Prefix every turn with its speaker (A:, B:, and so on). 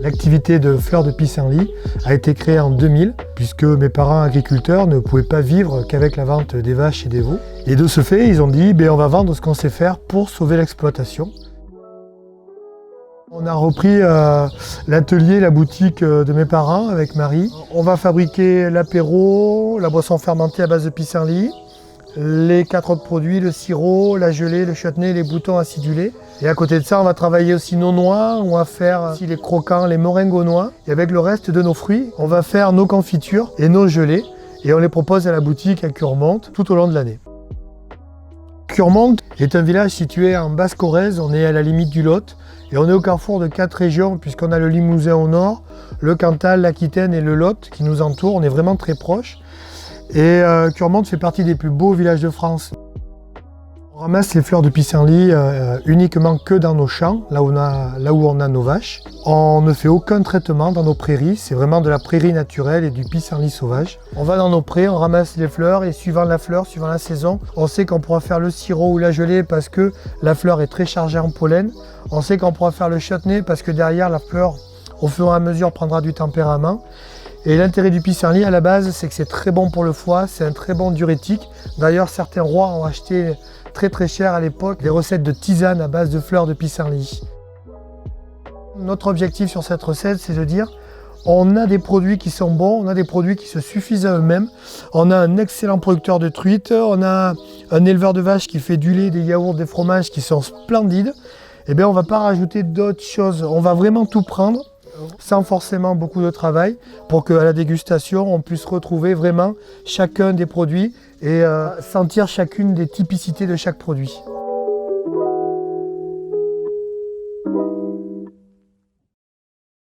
A: L'activité de fleurs de pissenlit a été créée en 2000 puisque mes parents agriculteurs ne pouvaient pas vivre qu'avec la vente des vaches et des veaux. Et de ce fait, ils ont dit on va vendre ce qu'on sait faire pour sauver l'exploitation. On a repris l'atelier, la boutique de mes parents avec Marie. On va fabriquer l'apéro, la boisson fermentée à base de pissenlit, les 4 autres produits, le sirop, la gelée, le chutney, les boutons acidulés. Et à côté de ça, on va travailler aussi nos noix, on va faire aussi les croquants, les meringues aux noix. Et avec le reste de nos fruits, on va faire nos confitures et nos gelées. Et on les propose à la boutique à Curmont tout au long de l'année. Curmont est un village situé en Basse-Corrèze, on est à la limite du Lot. Et on est au carrefour de 4 régions puisqu'on a le Limousin au nord, le Cantal, l'Aquitaine et le Lot qui nous entourent. On est vraiment très proches. Et Curmont fait partie des plus beaux villages de France. On ramasse les fleurs de pissenlit uniquement que dans nos champs, là où on a nos vaches. On ne fait aucun traitement dans nos prairies, c'est vraiment de la prairie naturelle et du pissenlit sauvage. On va dans nos prés, on ramasse les fleurs et suivant la fleur, suivant la saison, on sait qu'on pourra faire le sirop ou la gelée parce que la fleur est très chargée en pollen. On sait qu'on pourra faire le chutney parce que derrière la fleur, au fur et à mesure, prendra du tempérament. Et l'intérêt du pissenlit à la base, c'est que c'est très bon pour le foie, c'est un très bon diurétique. D'ailleurs, certains rois ont acheté très très cher à l'époque des recettes de tisane à base de fleurs de pissenlit. Notre objectif sur cette recette, c'est de dire on a des produits qui sont bons, on a des produits qui se suffisent à eux-mêmes. On a un excellent producteur de truites, on a un éleveur de vaches qui fait du lait, des yaourts, des fromages qui sont splendides. Eh bien, on ne va pas rajouter d'autres choses, on va vraiment tout prendre sans forcément beaucoup de travail pour qu'à la dégustation, on puisse retrouver vraiment chacun des produits et sentir chacune des typicités de chaque produit.